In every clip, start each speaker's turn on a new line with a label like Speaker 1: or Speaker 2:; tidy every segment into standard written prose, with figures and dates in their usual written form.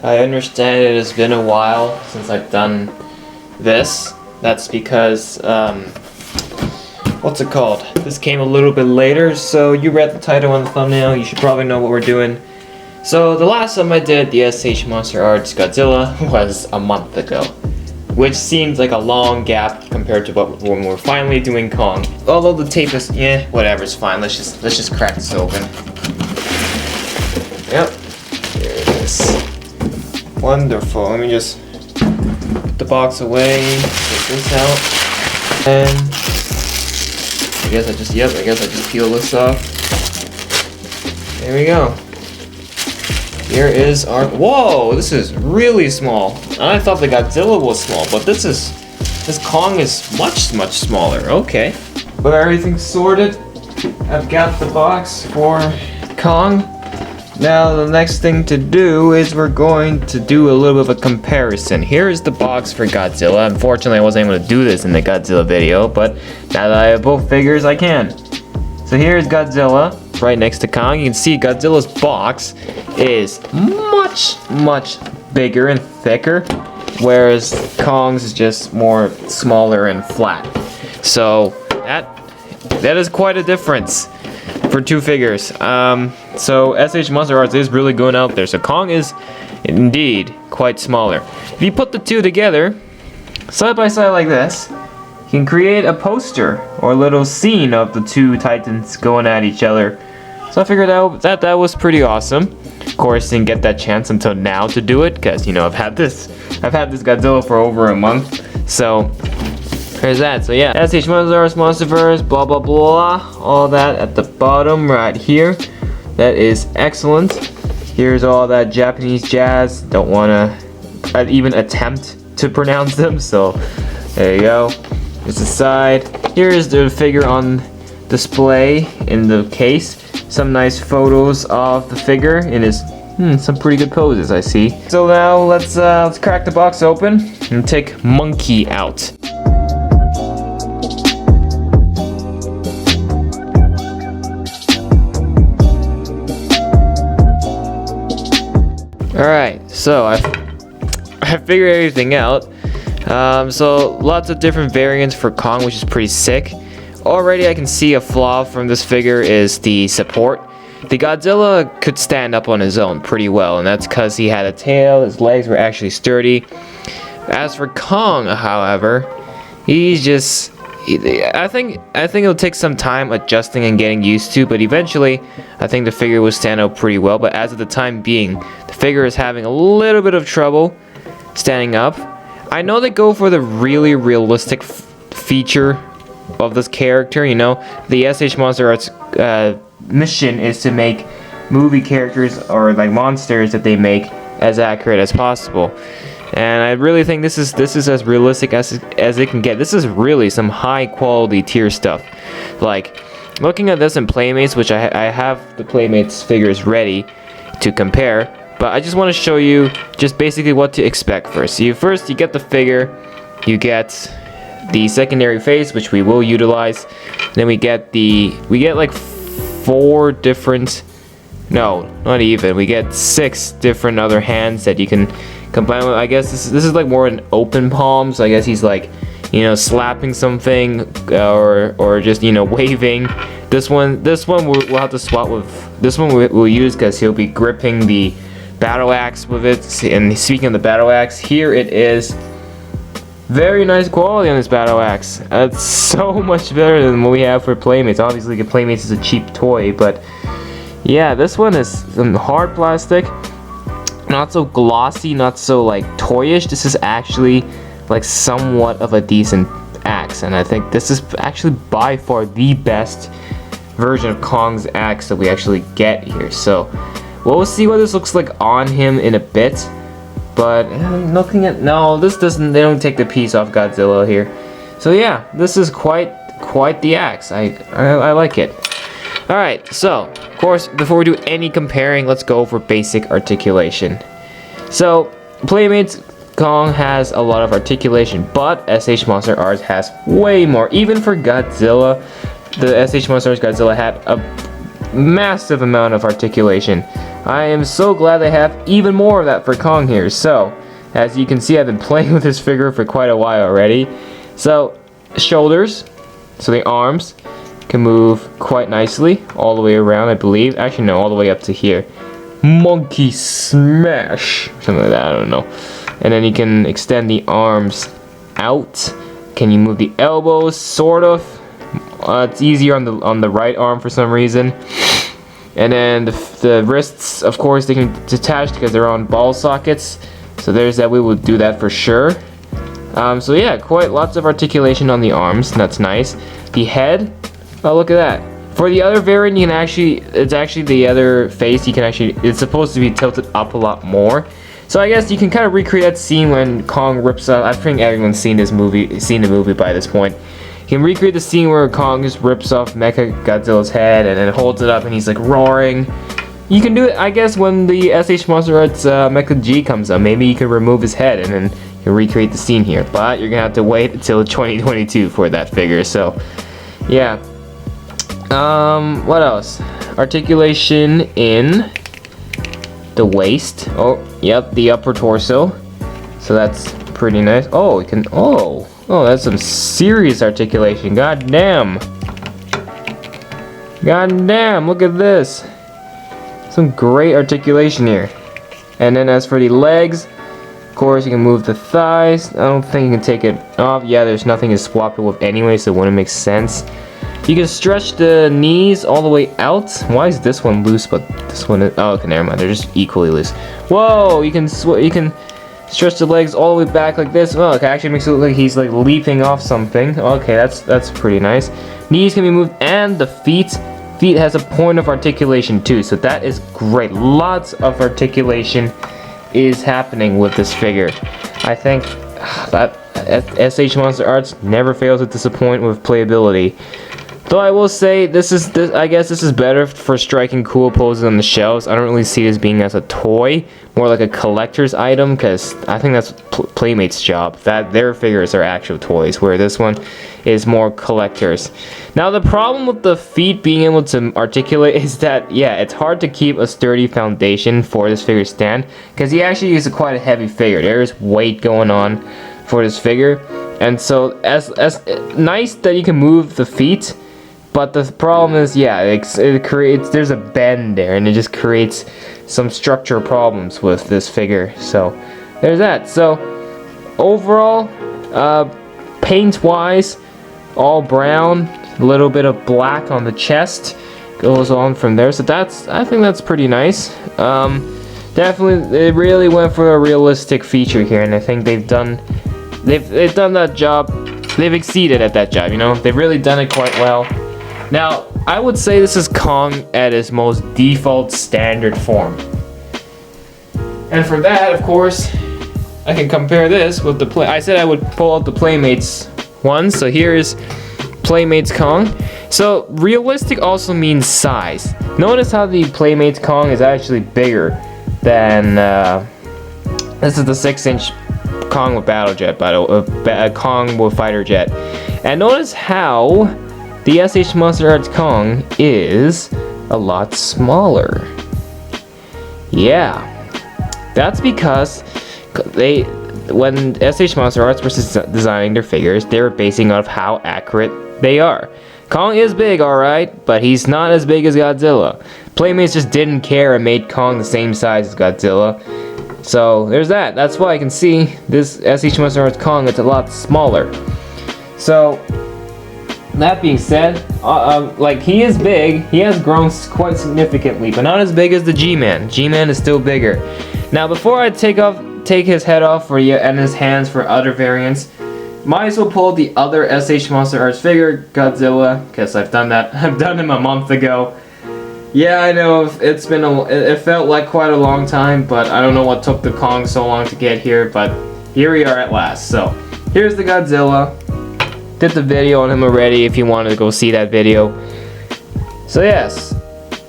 Speaker 1: I understand it has been a while since I've done this. That's because, what's it called? This came a little bit later, so you read the title on the thumbnail, you should probably know what we're doing. So the last time I did the SH Monsterarts Godzilla was a month ago, which seemed like a long gap compared to when we're finally doing Kong. Although the tape is, whatever, it's fine. Let's just crack this open. Yep, there it is. Wonderful. Let me just put the box away, take this out, and I guess I just peel this off. There we go. Here is our, whoa, this is really small. I thought the Godzilla was small, but this Kong is much smaller. Okay. But everything's sorted. I've got the box for Kong. Now the next thing to do is we're going to do a little bit of a comparison. Here is the box for Godzilla. Unfortunately, I wasn't able to do this in the Godzilla video, but now that I have both figures, I can. So here's Godzilla right next to Kong. You can see Godzilla's box is much bigger and thicker, whereas Kong's is just more smaller and flat. So that is quite a difference for two figures. So SH Monsterarts is really going out there. So Kong is indeed quite smaller. If you put the two together, side by side like this, you can create a poster or a little scene of the two titans going at each other. So I figured out that was pretty awesome. Of course, didn't get that chance until now to do it, because I've had this Godzilla for over a month. So there's that. So yeah, SH Monsterarts, Monsterverse, blah blah blah, all that at the bottom right here. That is excellent. Here's all that Japanese jazz. Don't want to even attempt to pronounce them. So there you go. Here's the side. Here is the figure on display in the case. Some nice photos of the figure in his some pretty good poses, I see. So now let's crack the box open and take Monkey out. Alright, so I figured everything out. So lots of different variants for Kong, which is pretty sick. Already I can see a flaw from this figure is the support. The Godzilla could stand up on his own pretty well, and that's because he had a tail, his legs were actually sturdy. As for Kong, however, he's just... I think it'll take some time adjusting and getting used to, but eventually I think the figure will stand out pretty well. But as of the time being, the figure is having a little bit of trouble standing up. I know they go for the really realistic feature of this character. The SH Monsterarts mission is to make movie characters or like monsters that they make as accurate as possible. And I really think this is as realistic as it can get. This is really some high quality tier stuff. Like, looking at this in Playmates, which I have the Playmates figures ready to compare, but I just want to show you just basically what to expect first. You get the figure, you get the secondary face, which we will utilize. Then we get like 4 different, no, not even. We get 6 different other hands that you can combine with. I guess this is like more an open palm, so I guess he's like, slapping something or just waving. This one we'll have to swap with. This one we'll use because he'll be gripping the battle axe with it. And speaking of the battle axe, here it is. Very nice quality on this battle axe. It's so much better than what we have for Playmates. Obviously, Playmates is a cheap toy, but yeah, this one is some hard plastic. Not so glossy, not so like toyish. This is actually like somewhat of a decent axe, and I think this is actually by far the best version of Kong's axe that we actually get here. So we'll see what this looks like on him in a bit. But looking at, no, this doesn't. They don't take the piece off Godzilla here. So yeah, this is quite the axe. I like it. All right, so of course, before we do any comparing, let's go over basic articulation. So Playmates Kong has a lot of articulation, but SH Monsterarts has way more. Even for Godzilla, the SH Monsterarts Godzilla had a massive amount of articulation. I am so glad they have even more of that for Kong here. So, as you can see, I've been playing with this figure for quite a while already. So, shoulders, so the arms can move quite nicely all the way around, I believe. Actually, no, all the way up to here. Monkey smash, something like that, I don't know. And then you can extend the arms out. Can you move the elbows? Sort of. It's easier on the right arm for some reason. And then the wrists, of course, they can detach because they're on ball sockets. So there's that. We will do that for sure. So yeah, quite lots of articulation on the arms. And that's nice. The head. Oh, look at that. For the other variant, you can actually, it's actually the other face. You can actually, it's supposed to be tilted up a lot more. So I guess you can kind of recreate that scene when Kong rips off. I think everyone's seen the movie by this point. You can recreate the scene where Kong just rips off MechaGodzilla's head and then holds it up and he's like roaring. You can do it, I guess, when the SH Monsterarts Mecha G comes up. Maybe you can remove his head and then you can recreate the scene here. But you're gonna have to wait until 2022 for that figure. So, yeah. What else? Articulation in the waist. Oh, yep, the upper torso. So that's pretty nice. Oh, it can. Oh, that's some serious articulation. God damn. God damn, look at this. Some great articulation here. And then as for the legs, of course, you can move the thighs. I don't think you can take it off. Yeah, there's nothing to swap it with anyway, so it wouldn't make sense. You can stretch the knees all the way out. Why is this one loose, but this one is... Oh, okay, never mind. They're just equally loose. Whoa! You can stretch the legs all the way back like this. Oh, okay, actually makes it look like he's like leaping off something. Okay, that's pretty nice. Knees can be moved, and the feet. Feet has a point of articulation too, so that is great. Lots of articulation is happening with this figure. I think that SH Monsterarts never fails to disappoint with playability. Though I will say, I guess this is better for striking cool poses on the shelves. I don't really see this being as a toy, more like a collector's item, because I think that's Playmate's job. That their figures are actual toys, where this one is more collectors. Now the problem with the feet being able to articulate is that, yeah, it's hard to keep a sturdy foundation for this figure stand, because he actually is quite a heavy figure. There is weight going on for this figure, and so as nice that you can move the feet. But the problem is, yeah, it creates, there's a bend there, and it just creates some structural problems with this figure. So, there's that. So, overall, paint-wise, all brown, a little bit of black on the chest, goes on from there. So I think that's pretty nice. Definitely, they really went for a realistic feature here, and I think they've done that job. They've exceeded at that job, you know. They've really done it quite well. Now, I would say this is Kong at his most default standard form. And for that, of course, I can compare this with I said I would pull out the Playmates one, so here is Playmates Kong. So, realistic also means size. Notice how the Playmates Kong is actually bigger than, this is the 6-inch Kong with battle jet, Kong with fighter jet. And notice how the SH Monsterarts Kong is a lot smaller. Yeah, that's because when SH Monsterarts were designing their figures, they were basing off how accurate they are. Kong is big, alright, but he's not as big as Godzilla. Playmates just didn't care and made Kong the same size as Godzilla. So there's that. That's why I can see this SH Monsterarts Kong is a lot smaller. So that being said, like, he is big. He has grown quite significantly, but not as big as the G-Man. G-Man is still bigger. Now, before I take his head off for you and his hands for other variants, might as well pull the other SH Monsterarts figure, Godzilla, because I've done that. I've done him a month ago. Yeah, I know it's been it felt like quite a long time, but I don't know what took the Kong so long to get here, but here we are at last. So, here's the Godzilla. Did the video on him already if you wanted to go see that video. So yes,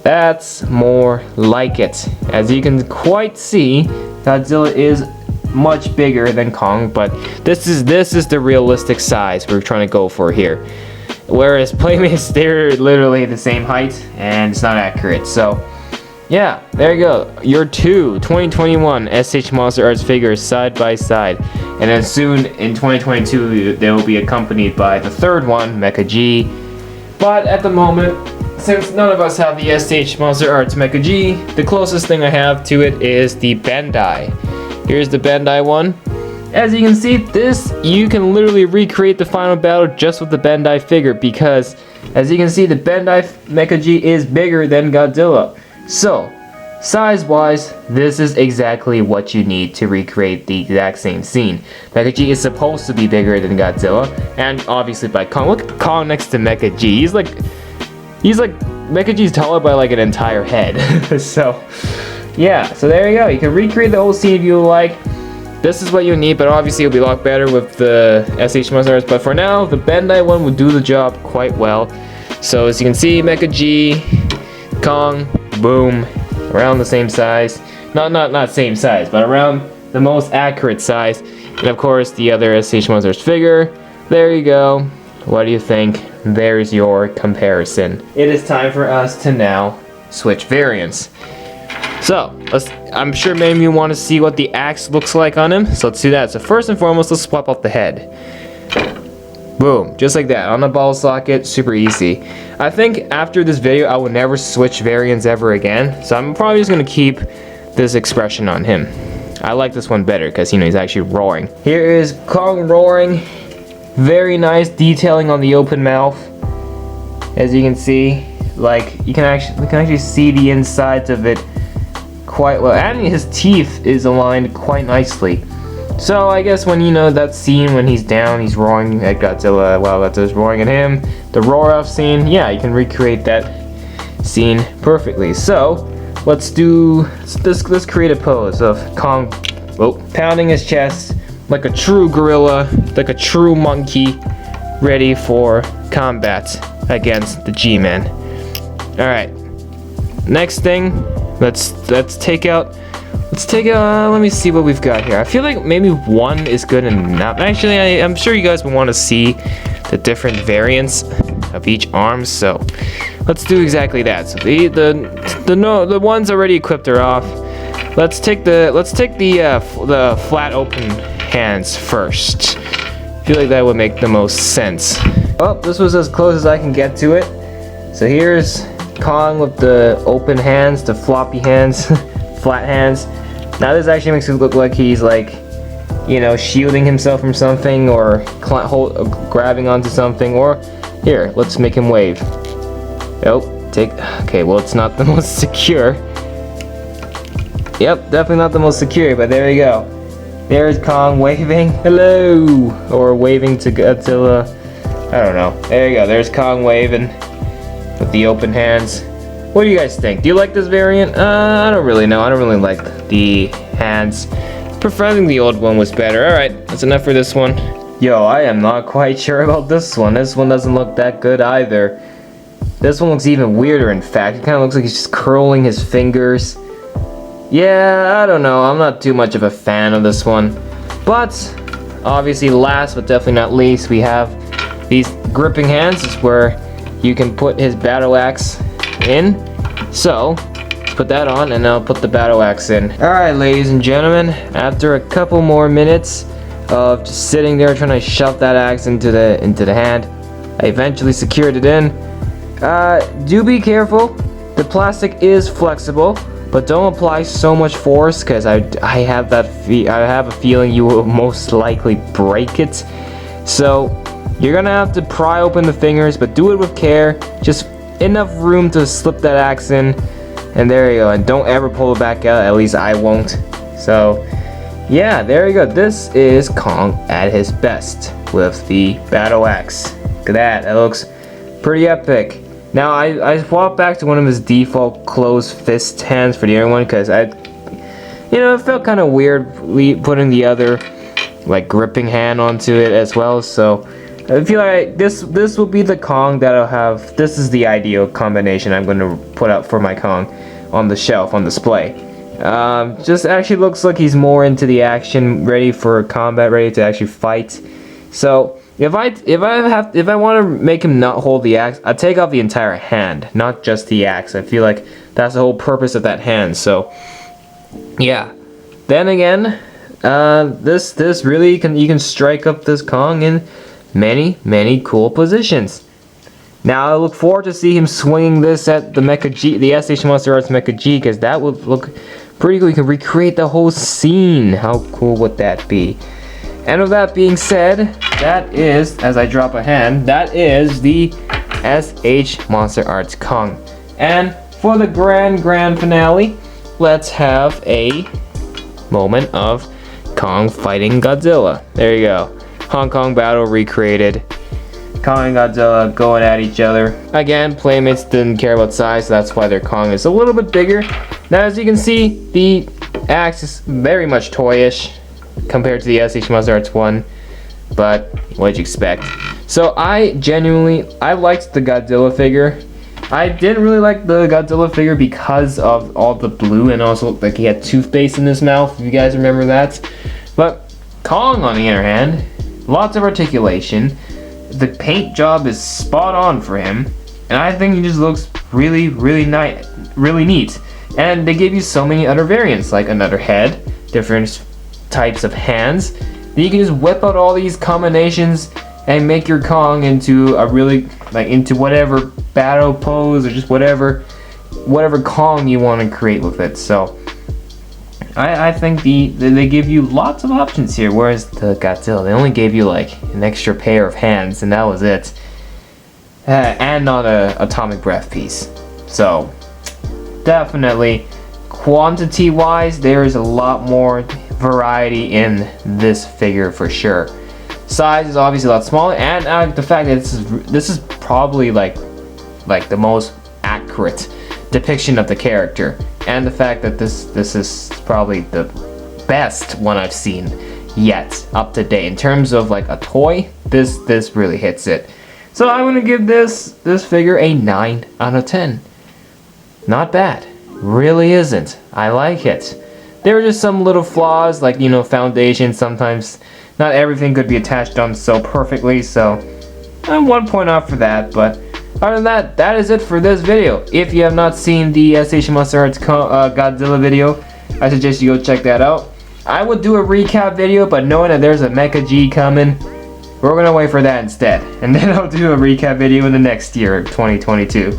Speaker 1: that's more like it. As you can quite see, Godzilla is much bigger than Kong, but this is the realistic size we're trying to go for here. Whereas Playmates, they're literally the same height and it's not accurate. So yeah, there you go. Your 2021 SH Monsterarts figures side by side. And then soon in 2022, they will be accompanied by the third one, Mecha G. But at the moment, since none of us have the SH Monsterarts Mecha G, the closest thing I have to it is the Bendai. Here's the Bendai one. As you can see, this, you can literally recreate the final battle just with the Bendai figure because, as you can see, the Bendai Mecha G is bigger than Godzilla. So, size-wise, this is exactly what you need to recreate the exact same scene. Mecha G is supposed to be bigger than Godzilla, and obviously by Kong. Look at Kong next to Mecha G. He's like, Mecha G's taller by like an entire head. So, yeah, so there you go. You can recreate the whole scene if you like. This is what you need, but obviously it'll be a lot better with the SH Monsterarts. But for now, the Bendai one will do the job quite well. So as you can see, Mecha G, Kong, boom, around the same size. Not same size, but around the most accurate size. And of course, the other SH Monsterarts figure. There you go. What do you think? There's your comparison. It is time for us to now switch variants. So, I'm sure many of you want to see what the axe looks like on him, so let's do that. So first and foremost, let's swap out the head. Boom, just like that, on the ball socket, super easy. I think after this video, I will never switch variants ever again, so I'm probably just going to keep this expression on him. I like this one better, because he's actually roaring. Here is Kong roaring. Very nice detailing on the open mouth. As you can see, like, we can actually see the insides of it quite well, and his teeth is aligned quite nicely. So I guess when that scene when he's down, he's roaring at Godzilla while Godzilla's roaring at him, the roar off scene, yeah, you can recreate that scene perfectly. So let's create a pose of Kong pounding his chest like a true gorilla, like a true monkey, ready for combat against the G-Man. All right, next thing. Let's take out, let me see what we've got here. I feel like maybe one is good enough. Actually, I'm sure you guys will want to see the different variants of each arm, so let's do exactly that. So the ones already equipped are off. Let's take the flat open hands first. I feel like that would make the most sense. Well, this was as close as I can get to it. So here's Kong with the open hands, the floppy hands, flat hands. Now this actually makes it look like he's like, shielding himself from something or grabbing onto something. Or here, let's make him wave. Okay, well it's not the most secure. Yep, definitely not the most secure, but there you go. There's Kong waving, hello, or waving to Godzilla. I don't know. There you go, there's Kong waving with the open hands. What do you guys think? Do you like this variant? I don't really know. I don't really like the hands. Preferring the old one was better. Alright, that's enough for this one. Yo, I am not quite sure about this one. This one doesn't look that good either. This one looks even weirder, in fact. It kind of looks like he's just curling his fingers. Yeah, I don't know. I'm not too much of a fan of this one. But, obviously last but definitely not least, we have these gripping hands. This is where you can put his battle axe in. So, let's put that on and I'll put the battle axe in. Alright, ladies and gentlemen, after a couple more minutes of just sitting there trying to shove that axe into the hand, I eventually secured it in. Do be careful. The plastic is flexible, but don't apply so much force because I have a feeling you will most likely break it. So you're gonna have to pry open the fingers, but do it with care. Just enough room to slip that axe in, and there you go. And don't ever pull it back out. At least I won't. So yeah, there you go. This is Kong at his best with the battle axe. Look at that. That looks pretty epic. Now I swapped back to one of his default closed fist hands for the other one because it felt kind of weird putting the other like gripping hand onto it as well. So I feel like this will be the Kong that I'll have. This is the ideal combination I'm going to put up for my Kong on the shelf on display. Just actually looks like he's more into the action, ready for combat, ready to actually fight. So If I want to make him not hold the axe, I take off the entire hand, not just the axe. I feel like that's the whole purpose of that hand. So, yeah. Then again, this really you can strike up this Kong in many cool positions. Now I look forward to see him swinging this at the the SH Monsterarts Mecha G, because that would look pretty cool. You can recreate the whole scene. How cool would that be? And with that being said, that is, as I drop a hand, that is the SH Monsterarts Kong. And for the grand finale, let's have a moment of Kong fighting Godzilla. There you go. Hong Kong battle recreated. Kong and Godzilla going at each other. Again, Playmates didn't care about size, so that's why their Kong is a little bit bigger. Now, as you can see, the axe is very much toyish compared to the SH Monsterarts one, but what'd you expect? So I liked the Godzilla figure. I didn't really like the Godzilla figure because of all the blue, and also like he had toothpaste in his mouth, if you guys remember that. But Kong, on the other hand, lots of articulation. The paint job is spot on for him, and I think he just looks really nice, really neat. And they give you so many other variants, like another head, different types of hands. Then you can just whip out all these combinations and make your Kong into a really, like, into whatever battle pose or just whatever Kong you want to create with it. So I think they give you lots of options here, whereas the Godzilla, they only gave you like an extra pair of hands, and that was it. And not a atomic breath piece. So definitely, quantity-wise, there is a lot more variety in this figure for sure. Size is obviously a lot smaller, and the fact that this is probably like the most accurate depiction of the character, and the fact that this is probably the best one I've seen yet up to date in terms of like a toy. This really hits it. So I'm gonna give this figure a 9 out of 10. Not bad, really isn't. I like it. There are just some little flaws, like, you know, foundation. Sometimes not everything could be attached on so perfectly, so I'm 1 point off for that. But other than that, that is it for this video. If you have not seen the SH Monsterarts Godzilla video, I suggest you go check that out. I would do a recap video, but knowing that there's a Mecha G coming, we're gonna wait for that instead. And then I'll do a recap video in the next year, 2022,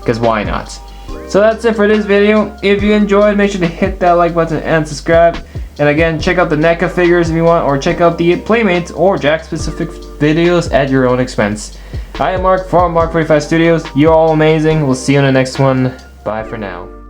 Speaker 1: because why not? So that's it for this video. If you enjoyed, make sure to hit that like button and subscribe. And again, check out the NECA figures if you want, or check out the Playmates or Jack specific videos at your own expense. I am Mark from Mark45 Studios. You're all amazing. We'll see you in the next one. Bye for now.